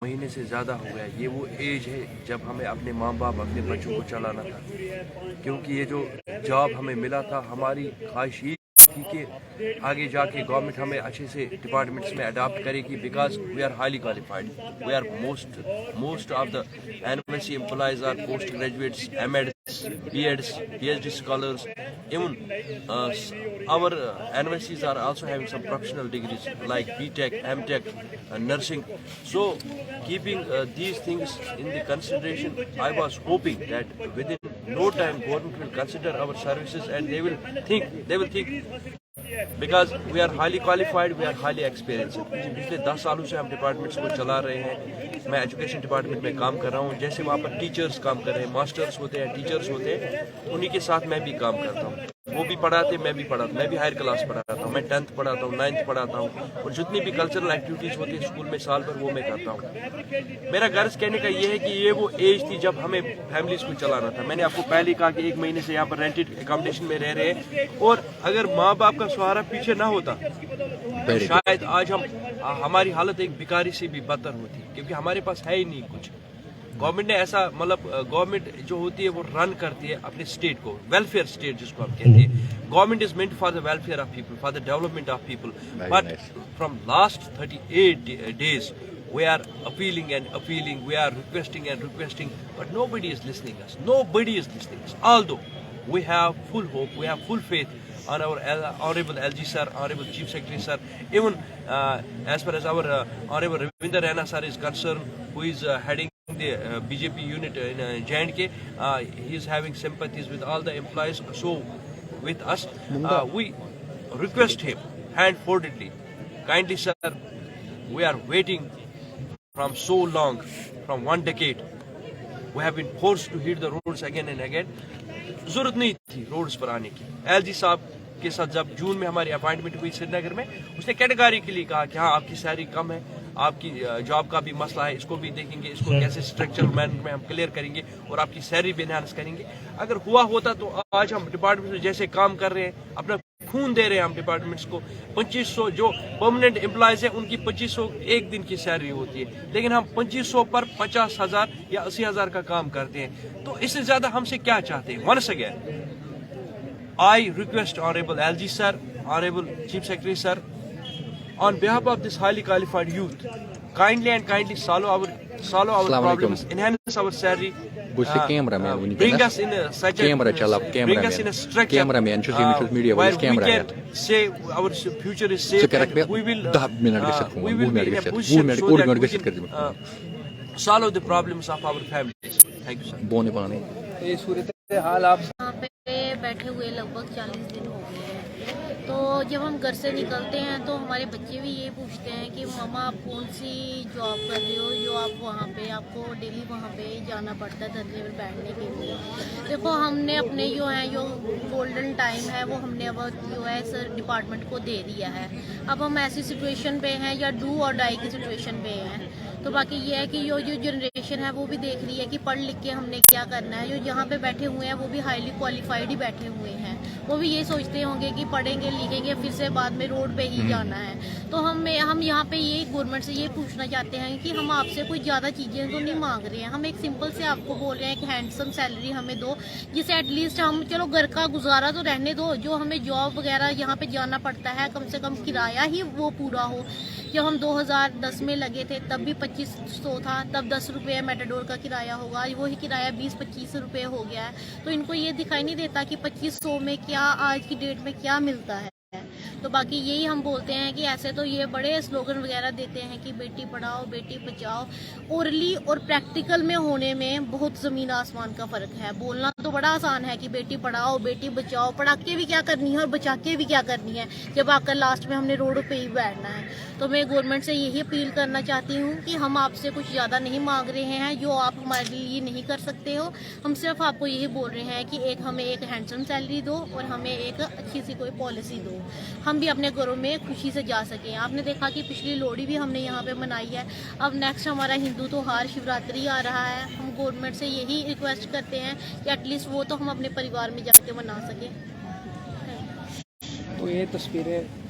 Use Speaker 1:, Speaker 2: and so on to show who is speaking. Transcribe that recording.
Speaker 1: महीने से ज़्यादा हो गया। ये वो एज है जब हमें अपने माँ बाप अपने बच्चों को चलाना था, क्योंकि ये जो जॉब हमें मिला था, हमारी ख्वाहिश ये थी कि आगे जाके गवर्नमेंट हमें अच्छे से डिपार्टमेंट्स में अडॉप्ट करेगी, because we are highly qualified. We are most of the NMC employees are post graduates, MEds, BEds, PhD scholars. Even our NYCs are also having some professional degrees like BTech, MTech, nursing. So, keeping these things in the consideration, I was hoping that within no time government will consider our services and they will think because we are highly qualified, we are highly experienced. पिछले 10 सालों से हम departments को चला रहे हैं। मैं education department में काम कर रहा हूँ। जैसे वहाँ पर टीचर्स काम कर रहे हैं, मास्टर्स होते हैं, टीचर्स होते हैं, उन्हीं के साथ मैं भी काम करता हूँ। वो भी पढ़ाते, मैं भी पढ़ाता, मैं भी हायर क्लास पढ़ाता हूँ, मैं 10th पढ़ाता हूँ, 9th पढ़ाता हूँ, और जितनी भी कल्चरल एक्टिविटीज़ होती है स्कूल में साल भर, वो मैं करता हूँ। मेरा गर्ज कहने का ये है कि ये वो एज थी जब हमें फैमिलीज को चलाना था। मैंने आपको पहले कहा कि 1 महीने से यहाँ पर रेंटेड एकोमोडेशन में रह रहे हैं, और अगर माँ बाप का सहारा पीछे ना होता तो शायद आज हमारी हालत एक भिखारी से भी बदतर होती, क्योंकि हमारे पास है ही नहीं कुछ। गवर्नमेंट ने ऐसा, मतलब गवर्नमेंट जो होती है वो रन करती है अपने स्टेट को, वेलफेयर स्टेट जिसको हम कहते हैं। Government is meant for the welfare of people, for the development of people, but from last 38 days we are appealing and appealing, we are requesting and requesting, but nobody is listening us. Nobody is listening us. Although we have full hope, we have full faith on our Honorable LG sir, Honorable Chief Secretary sir, even as far as our Honorable Ravinder Rana sir is concerned, who is heading the BJP unit in J&K, he is having sympathies with all the employees. So with us, we request him hand-foldedly, kindly sir, we are waiting from so long, from 1 decade. We have been forced to hit the roads again and again. जरूरत नहीं थी roads पर आने की। LG साहब के साथ जब जून में हमारी अपॉइंटमेंट हुई श्रीनगर में, उसने कैटेगरी के लिए कहा कि हाँ, आपकी सैलरी कम है, आपकी जॉब का भी मसला है, इसको भी देखेंगे, इसको कैसे स्ट्रक्चरल मैनर में हम क्लियर करेंगे और आपकी सैलरी भी एनहांस करेंगे। अगर हुआ होता तो आज हम डिपार्टमेंट में जैसे काम कर रहे हैं, अपना खून दे रहे हैं हम डिपार्टमेंट्स को। 2500 जो परमानेंट एम्प्लॉयज हैं उनकी 2500 एक दिन की सैलरी होती है, लेकिन हम 2500 पर 50,000 या 80,000 का काम करते हैं। तो इससे ज्यादा हमसे क्या चाहते हैं? Once again I request Honorable LG sir, Honorable Chief Secretary sir, on behalf of this highly qualified youth, kindly solve our problems, enhance our salary, bring us in such a structure where we can say our future is safe, and we will be in a position so that we can solve the problems of our families. Thank you sir.
Speaker 2: बैठे हुए लगभग 40 दिन हो गए हैं। तो जब हम घर से निकलते हैं तो हमारे बच्चे भी ये पूछते हैं कि मामा आप कौन सी जॉब कर रहे हो जो आप वहाँ पे, आपको डेली वहाँ पे जाना पड़ता है धरने में बैठने के लिए। देखो, हमने अपने जो गोल्डन टाइम है वो हमने अब जो है सर डिपार्टमेंट को दे दिया है। अब हम ऐसी सिचुएशन पे हैं या डू और डाई की सिचुएशन पे हैं। तो बाकी ये है कि जो जनरेशन है वो भी देख रही है कि पढ़ लिख के हमने क्या करना है। जो यहाँ पे बैठे हुए हैं वो भी हाईली क्वालिफाइड ही बैठे हुए हैं। वो भी ये सोचते होंगे कि पढ़ेंगे लिखेंगे फिर से बाद में रोड पे ही जाना है। तो हम यहाँ पे ये गवर्नमेंट से ये पूछना चाहते हैं कि हम आपसे कोई ज़्यादा चीज़ें तो नहीं मांग रहे हैं। हम एक सिंपल से आपको बोल रहे हैं कि हैंडसम सैलरी हमें दो, जिससे एटलीस्ट हम चलो घर का गुजारा तो रहने दो। जो हमें जॉब वगैरह यहाँ पे जाना पड़ता है, कम से कम किराया ही वो पूरा हो। जब हम 2010 में लगे थे तब भी 2500 था, तब 10 रुपये मेटाडोर का किराया होगा, वही किराया 20-25 रुपये हो गया है। तो इनको ये दिखाई नहीं देता कि 2500 में क्या आज की डेट में क्या मिलता है। तो बाकी यही हम बोलते हैं कि ऐसे तो ये बड़े स्लोगन वगैरह देते हैं कि बेटी पढ़ाओ बेटी बचाओ, ओरली और प्रैक्टिकल में होने में बहुत ज़मीन आसमान का फ़र्क है। बोलना तो बड़ा आसान है कि बेटी पढ़ाओ बेटी बचाओ, पढ़ा के भी क्या करनी है और बचा के भी क्या करनी है, जब आकर लास्ट में हमने रोड पे ही बैठना है। तो मैं गवर्नमेंट से यही अपील करना चाहती हूँ कि हम आपसे कुछ ज़्यादा नहीं मांग रहे हैं जो आप हमारे लिए नहीं कर सकते हो। हम सिर्फ आपको यही बोल रहे हैं कि हमें एक हैंडसम सैलरी दो और हमें एक अच्छी सी कोई पॉलिसी दो, हम भी अपने घरों में खुशी से जा सकें। आपने देखा कि पिछली लोहड़ी भी हमने यहाँ पे मनाई है। अब नेक्स्ट हमारा हिंदू त्योहार शिवरात्रि आ रहा है। हम गवर्नमेंट से यही रिक्वेस्ट करते हैं कि एटलीस्ट वो तो हम अपने परिवार में जाके मना सकें।
Speaker 3: तो ये तस्वीरें